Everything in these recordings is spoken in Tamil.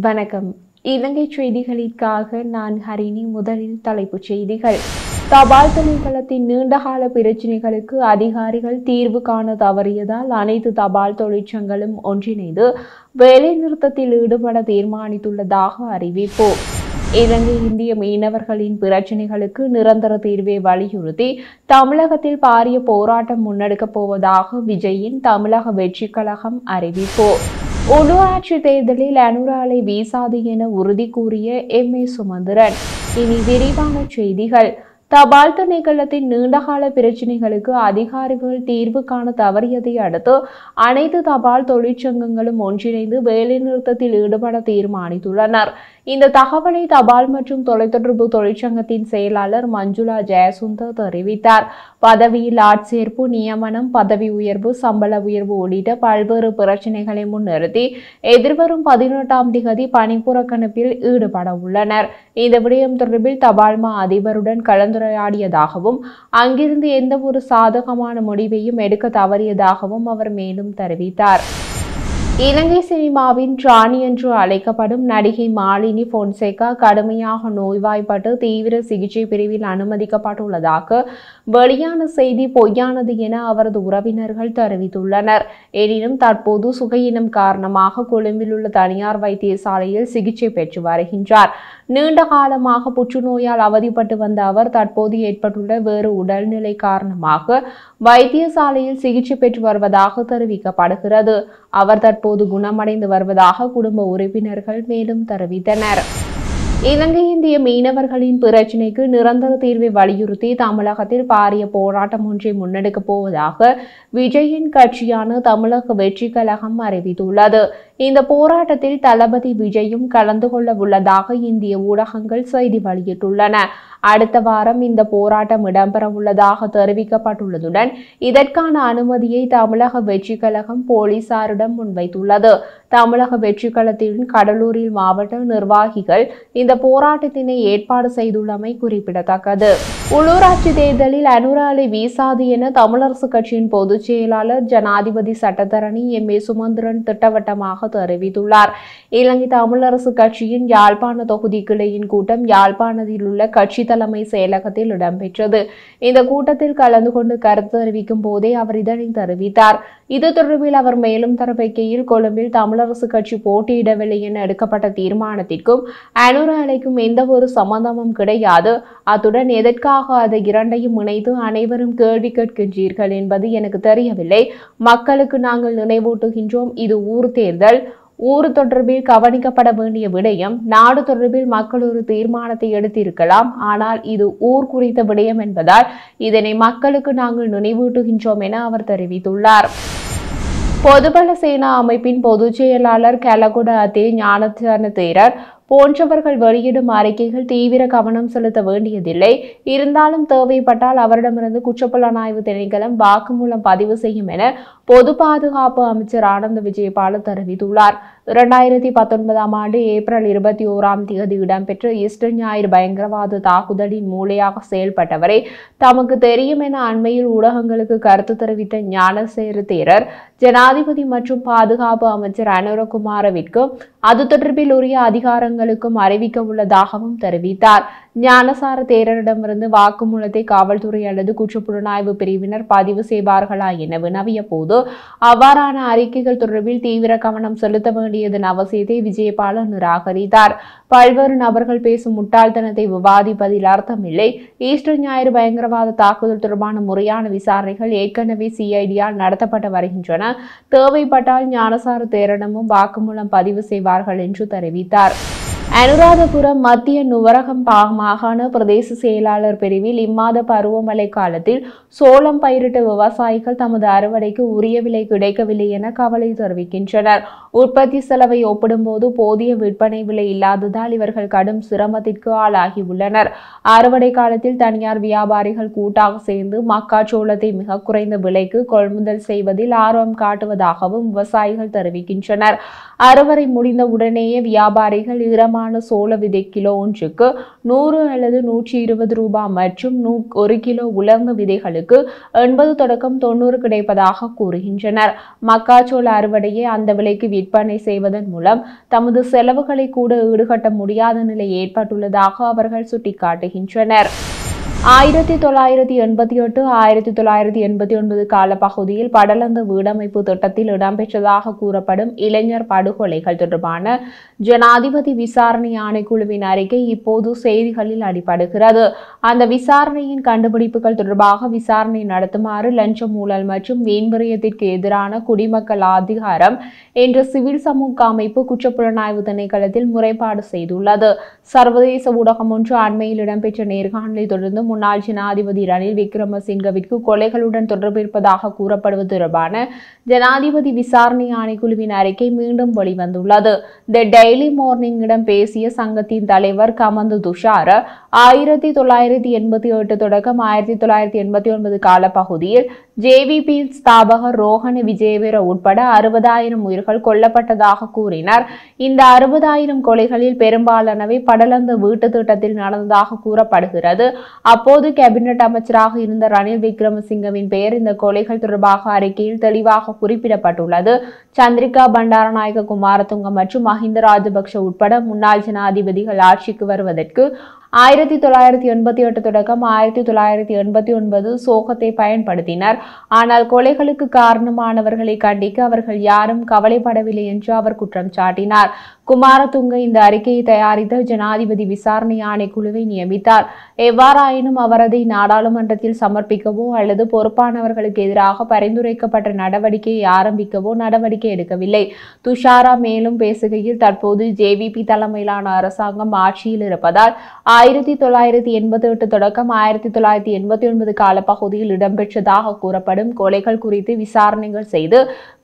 வணக்கம். இலங்கை செய்திகளுக்காக நான் ஹரிணி. முதலில் தலைப்புச் செய்திகள். தபால் திணைக்களத்தின் நீண்டகால பிரச்சினைகளுக்கு அதிகாரிகள் தீர்வு காண தவறியதால் அனைத்து தபால் தொழிற்சங்கங்களும் ஒன்றிணைந்து வேலைநிறுத்தத்தில் ஈடுபட தீர்மானித்துள்ளதாக அறிவிப்பு. இலங்கை இந்திய மீனவர்களின் பிரச்சினைகளுக்கு நிரந்தர தீர்வை வலியுறுத்தி தமிழகத்தில் பாரிய போராட்டம் முன்னெடுக்கப் போவதாக விஜயின் தமிழக வெற்றி கழகம் அறிவிப்பு. உள்ளூராட்சி தேர்தலில் அனுராலை வீசாது என உறுதி கூறிய எம்.ஏ. சுமந்திரன். இனி விரிவான செய்திகள். தபால் திணைக்களத்தின் நீண்டகால பிரச்சினைகளுக்கு அதிகாரிகள் தீர்வு காண தவறியதை அடுத்து அனைத்து தபால் தொழிற்சங்கங்களும் ஒன்றிணைந்து வேலைநிறுத்தத்தில் ஈடுபட தீர்மானித்துள்ளனர். இந்த தகவலை தபால் மற்றும் தொலைத்தொடர்பு தொழிற்சங்கத்தின் செயலாளர் மஞ்சுளா ஜெயசுந்தர் தெரிவித்தார். பதவியில் ஆட்சேர்ப்பு, நியமனம், பதவி உயர்வு, சம்பள உயர்வு உள்ளிட்ட பல்வேறு பிரச்சினைகளை முன்னிறுத்தி எதிர்வரும் 18ஆம் திகதி பணிப்புறக்கணிப்பில் ஈடுபட உள்ளனர். இந்த விடயம் தொடர்பில் தபால்மா அதிபருடன் கலந்துரையாடியதாகவும் அங்கிருந்து எந்த ஒரு சாதகமான முடிவையும் எடுக்க தவறியதாகவும் அவர் மேலும் தெரிவித்தார். இலங்கை சினிமாவின் ராணி என்று அழைக்கப்படும் நடிகை மாலினி பொன்சேகா கடுமையாக நோய்வாய்ப்பட்டு தீவிர சிகிச்சை பிரிவில் அனுமதிக்கப்பட்டுள்ளதாக வெளியான செய்தி பொய்யானது என அவரது உறவினர்கள் தெரிவித்துள்ளனர். எனினும் தற்போது சுகையினம் காரணமாக கொழும்பில் உள்ள தனியார் வைத்தியசாலையில் சிகிச்சை பெற்று வருகின்றார். நீண்ட காலமாக புற்றுநோயால் அவதிப்பட்டு வந்த அவர் தற்போது ஏற்பட்டுள்ள வேறு உடல்நிலை காரணமாக வைத்தியசாலையில் சிகிச்சை பெற்று வருவதாக தெரிவிக்கப்படுகிறது. அவர் தற்போது குணமடைந்து வருவதாக குடும்ப உறுப்பினர்கள் மேலும் தெரிவித்தனர். இலங்கை இந்திய மீனவர்களின் பிரச்சினைக்கு நிரந்தர தீர்வை வலியுறுத்தி தமிழகத்தில் பாரிய போராட்டம் ஒன்றை முன்னெடுக்கப் போவதாக விஜயின் கட்சியான தமிழக வெற்றி கழகம் அறிவித்துள்ளது. இந்த போராட்டத்தில் தளபதி விஜயும் கலந்து கொள்ள உள்ளதாக இந்திய ஊடகங்கள் செய்தி வெளியிட்டுள்ளன. அடுத்த வாரம் இந்த போராட்டம் இடம்பெற உள்ளதாக தெரிவிக்கப்பட்டுள்ளதுடன் இதற்கான அனுமதியை தமிழக வெற்றி கழகம் போலீசாரிடம் முன்வைத்துள்ளது. தமிழக வெற்றி கழகத்தின் கடலூரில் மாவட்ட நிர்வாகிகள் இந்த போராட்டத்தினை ஏற்பாடு செய்துள்ளமை குறிப்பிடத்தக்கது. உள்ளூராட்சி தேர்தலில் அனுராலை வீசாது என தமிழரசு கட்சியின் பொதுச் செயலாளர் ஜனாதிபதி சட்டத்தரணி எம்.ஏ. சுமந்திரன் திட்டவட்டமாக தெரிவித்துள்ளார். இலங்கை தமிழரசு கட்சியின் யாழ்ப்பாண தொகுதி கிளையின் கூட்டம் யாழ்ப்பாணத்தில் உள்ள கட்சி தலைமை செயலகத்தில் இடம்பெற்றது. இந்த கூட்டத்தில் கலந்து கொண்டு கருத்து தெரிவிக்கும் போதே அவர் இதனை தெரிவித்தார். இது தொடர்பில் அவர் மேலும் தெரிவிக்கையில், கொழும்பில் தமிழரசு கட்சி போட்டியிடவில்லை என எடுக்கப்பட்ட தீர்மானத்திற்கும் அனுராலைக்கும் எந்த ஒரு சம்பந்தமும் கிடையாது. அத்துடன் எதற்காக அதை இரண்டையும் இணைத்து அனைவரும் கேள்வி கேட்கின்றீர்கள் என்பது எனக்கு தெரியவில்லை. மக்களுக்கு நாங்கள் நினைவூட்டுகின்றோம். இது ஊர் தேர்தல். ஊர் தொடர்பில் கவனிக்கப்பட வேண்டிய விடயம். நாடு தொடர்பில் மக்கள் ஒரு தீர்மானத்தை எடுத்திருக்கலாம். ஆனால் இது ஊர் குறித்த விடயம் என்பதால் இதனை மக்களுக்கு நாங்கள் நினைவூட்டுகின்றோம் என அவர் தெரிவித்துள்ளார். பொதுபல சேனா அமைப்பின் பொதுச் செயலாளர் கலகுட அத்தே ஞானசேன தேரர் போன்றவர்கள் வெளியிடும் அறிக்கைகள் தீவிர கவனம் செலுத்த வேண்டியதில்லை. இருந்தாலும் தேவைப்பட்டால் அவரிடமிருந்து குற்றப்புலனாய்வு திணைக்களம் வாக்குமூலம் பதிவு செய்யும் என பொது பாதுகாப்பு அமைச்சர் ஆனந்த விஜயபால தெரிவித்துள்ளார். 2019ஆம் ஆண்டு ஏப்ரல் 21ஆம் தேதி இடம்பெற்ற ஈஸ்டர் ஞாயிறு பயங்கரவாத தாக்குதலின் மூளையாக செயல்பட்டவரை தமக்கு தெரியும் என அண்மையில் ஊடகங்களுக்கு கருத்து தெரிவித்த ஞானசேன தேரர் ஜனாதிபதி மற்றும் பாதுகாப்பு அமைச்சர் அனுரகுமாரவிற்கும் அது தொடர்பில் உரிய அதிகாரங்களுக்கும் அறிவிக்க உள்ளதாகவும் தெரிவித்தார். ஞானசார தேரரிடமிருந்து வாக்குமூலத்தை காவல்துறை அல்லது குற்றப்புலனாய்வு பிரிவினர் பதிவு செய்வார்களா என வினவிய போது அவ்வாறான அறிக்கைகள் தொடர்பில் தீவிர கவனம் செலுத்த வேண்டியதன் அவசியத்தை விஜயபால நிராகரித்தார். பல்வேறு நபர்கள் பேசும் முட்டாள்தனத்தை விவாதிப்பதில் அர்த்தமில்லை. ஈஸ்டர் ஞாயிறு பயங்கரவாத தாக்குதல் தொடர்பான முறையான விசாரணைகள் ஏற்கனவே சிஐடியால் நடத்தப்பட்டு வருகின்றன. தேவைப்பட்டால் ஞானசார தேரரிடமும் வாக்குமூலம் பதிவு செய்வார்கள் என்று தெரிவித்தார். அனுராதபுரம் மத்திய நுவரகம் மாகாண பிரதேச செயலாளர் பிரிவில் இம்மாத பருவமழை காலத்தில் சோளம் பயிரிட்ட விவசாயிகள் தமது அறுவடைக்கு உரிய விலை கிடைக்கவில்லை என கவலை தெரிவிக்கின்றனர். உற்பத்தி செலவை ஒப்பிடும்போது போதிய விற்பனை விலை இல்லாததால் இவர்கள் கடும் சிரமத்திற்கு ஆளாகியுள்ளனர். அறுவடை காலத்தில் தனியார் வியாபாரிகள் கூட்டாக சேர்ந்து மக்காச்சோளத்தை மிக குறைந்த விலைக்கு கொள்முதல் செய்வதில் ஆர்வம் காட்டுவதாகவும் விவசாயிகள் தெரிவிக்கின்றனர். அறுவடை முடிந்த உடனேயே வியாபாரிகள் ஈரமான தரமான சோள விதை கிலோ ஒன்றுக்கு 100 அல்லது 120 ரூபாய் மற்றும் 1 கிலோ உலர்ந்த விதைகளுக்கு 80 தொடக்கம் 90 கிடைப்பதாக கூறுகின்றனர். மக்காச்சோள அறுவடையை அந்த விலைக்கு விற்பனை செய்வதன் மூலம் தமது செலவுகளை கூட ஈடுகட்ட முடியாத நிலை ஏற்பட்டுள்ளதாக அவர்கள் சுட்டிக்காட்டுகின்றனர். 1988-1989 காலப்பகுதியில் படலந்த வீடமைப்பு திட்டத்தில் இடம்பெற்றதாக கூறப்படும் இளைஞர் படுகொலைகள் தொடர்பான ஜனாதிபதி விசாரணை ஆணைக்குழுவின் அறிக்கை இப்போது செய்திகளில் அடிபடுகிறது. அந்த விசாரணையின் கண்டுபிடிப்புகள் தொடர்பாக விசாரணை நடத்துமாறு லஞ்சம் ஊழல் மற்றும் வீண்விரயத்திற்கு எதிரான குடிமக்கள் அதிகாரம் என்ற சிவில் சமூக அமைப்பு குற்றப்புலனாய்வு திணைக்களத்தில் முறைப்பாடு செய்துள்ளது. சர்வதேச ஊடகம் ஒன்று அண்மையில் இடம்பெற்ற நேர்காணலை தொடர்ந்து முன்னாள் ஜனாதிபதி ரணில் விக்ரமசிங்கவிற்கு கொலைகளுடன் தொடர்பு இருப்பதாக கூறப்படுவது தொடர்பான ஜனாதிபதி விசாரணை ஆணைக்குழுவின் அறிக்கை மீண்டும் வெளிவந்துள்ளது. தி டெய்லி மார்னிங்கிடம் பேசிய சங்கத்தின் தலைவர் கமந்து துஷார 1988 தொடக்கம் 1989 காலப்பகுதியில் ஜேவிபி ஸ்தாபகர் ரோஹண விஜயவீர உட்பட 60,000 உயிர்கள் கொல்லப்பட்டதாக கூறினார். இந்த 60,000 கொலைகளில் பெரும்பாலானவை படலந்த வீட்டு திட்டத்தில் நடந்ததாக கூறப்படுகிறது. அப்போது கேபினட் அமைச்சராக இருந்த ரணில் விக்ரமசிங்கவின் பெயர் இந்த கொலைகள் தொடர்பாக அறிக்கையில் தெளிவாக குறிப்பிடப்பட்டுள்ளது. சந்திரிகா பண்டாரநாயக்க குமாரதுங்க மற்றும் மஹிந்த ராஜபக்ஷ உட்பட முன்னாள் ஜனாதிபதிகள் ஆட்சிக்கு வருவதற்கு 1988 தொடக்கம் 1989 சோகத்தை பயன்படுத்தினர். ஆனால் கொலைகளுக்கு காரணமானவர்களை கண்டிக்க அவர்கள் யாரும் கவலைப்படவில்லை என்று அவர் குற்றம் சாட்டினார். குமாரதுங்க இந்த அறிக்கையை தயாரித்த ஜனாதிபதி விசாரணை ஆணைக்குழுவை நியமித்தார். எவ்வாறாயினும் அவர் அதை நாடாளுமன்றத்தில் சமர்ப்பிக்கவோ அல்லது பொறுப்பானவர்களுக்கு எதிராக பரிந்துரைக்கப்பட்ட நடவடிக்கையை ஆரம்பிக்கவோ நடவடிக்கை எடுக்கவில்லை. துஷாரா மேலும் பேசுகையில், தற்போது ஜேவிபி தலைமையிலான அரசாங்கம் ஆட்சியில் இருப்பதால் 1988 தொடக்கம் 1989 காலப்பகுதியில் இடம்பெற்றதாக கூறப்படும் கொலைகள் குறித்து விசாரணைகள் செய்து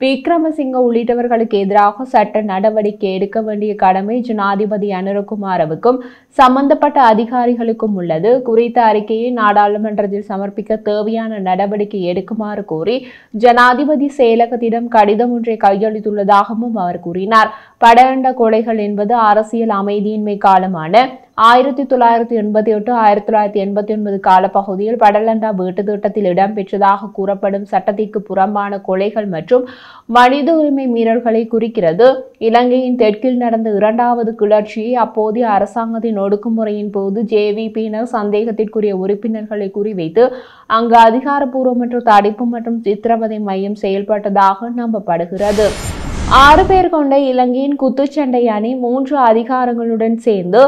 விக்ரமசிங்க உள்ளிட்டவர்களுக்கு எதிராக சட்ட நடவடிக்கை எடுக்க வேண்டிய கடமை ஜனாதிபதி அனுரகுமாரவுக்கும் சம்பந்தப்பட்ட அதிகாரிகளுக்கும் உள்ளது. குறித்த அறிக்கையை நாடாளுமன்றத்தில் சமர்ப்பிக்க தேவையான நடவடிக்கை எடுக்குமாறு கோரி ஜனாதிபதி செயலகத்திடம் கடிதம் ஒன்றை கையளித்துள்ளதாகவும் அவர் கூறினார். படலண்ட கொலைகள் என்பது அரசியல் அமைதியின்மை காலமான 1988-1989 காலப்பகுதியில் படலண்டா வீட்டு திட்டத்தில் இடம்பெற்றதாக கூறப்படும் சட்டத்திற்கு புறம்பான கொலைகள் மற்றும் மனித உரிமை மீறல்களை குறிக்கிறது. இலங்கையின் தெற்கில் நடந்த இரண்டாவது கிளர்ச்சியை அப்போதைய அரசாங்கத்தின் ஒடுக்குமுறையின் போது ஜேவிபியினர் சந்தேகத்திற்குரிய உறுப்பினர்களை குறிவைத்து அங்கு அதிகாரப்பூர்வமற்ற தடுப்பு மற்றும் சித்திரவதை மையம் செயல்பட்டதாக நம்பப்படுகிறது. 6 பேர் கொண்ட இலங்கையின் குத்துச்சண்டை அணி 3 அதிகாரங்களுடன் சேர்ந்து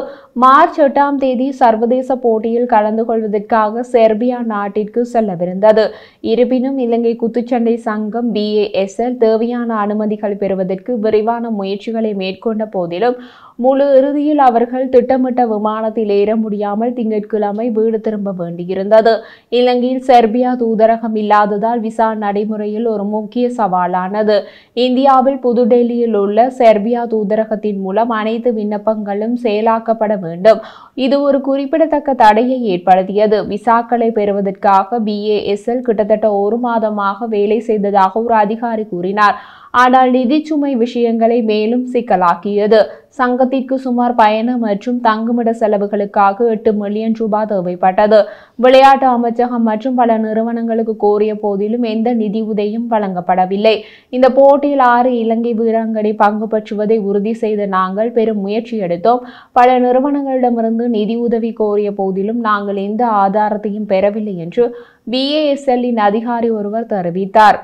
மார்ச் 8ஆம் தேதி சர்வதேச போட்டியில் கலந்து கொள்வதற்காக செர்பியா நாட்டிற்கு செல்லவிருந்தது. இருப்பினும் இலங்கை குத்துச்சண்டை சங்கம் BASL தேவையான அனுமதிகள் பெறுவதற்கு விரிவான முயற்சிகளை மேற்கொண்ட போதிலும் முழு இறுதியில் அவர்கள் திட்டமிட்ட விமானத்தில் ஏற முடியாமல் திங்கட்கிழமை வீடு திரும்ப வேண்டியிருந்தது. இலங்கையில் செர்பியா தூதரகம் இல்லாததால் விசா நடைமுறையில் ஒரு முக்கிய சவாலானது. இந்தியாவில் புதுடெல்லியில் உள்ள செர்பியா தூதரகத்தின் மூலம் அனைத்து விண்ணப்பங்களும் செயலாக்கப்பட வேண்டும். இது ஒரு குறிப்பிடத்தக்க தடையை ஏற்படுத்தியது. விசாக்களை பெறுவதற்காக BASL கிட்டத்தட்ட 1 மாதமாக வேலை செய்ததாக ஒரு அதிகாரி கூறினார். ஆனால் நிதி சுமை விஷயங்களை மேலும் சிக்கலாக்கியது. சங்கத்திற்கு சுமார் பயண மற்றும் தங்குமிட செலவுகளுக்காக 8 மில்லியன் ரூபாய் தேவைப்பட்டது. விளையாட்டு அமைச்சகம் மற்றும் பல நிறுவனங்களுக்கு கோரிய போதிலும் எந்த நிதி உதவியும் வழங்கப்படவில்லை. இந்த போட்டியில் 6 இலங்கை வீராங்கனை பங்கு பெற்றுவதை உறுதி செய்த நாங்கள் பெரும் முயற்சி எடுத்தோம். பல நிறுவனங்களிடமிருந்து நிதி உதவி கோரிய போதிலும் நாங்கள் எந்த ஆதாரத்தையும் பெறவில்லை என்று BASL-இன் அதிகாரி ஒருவர் தெரிவித்தார்.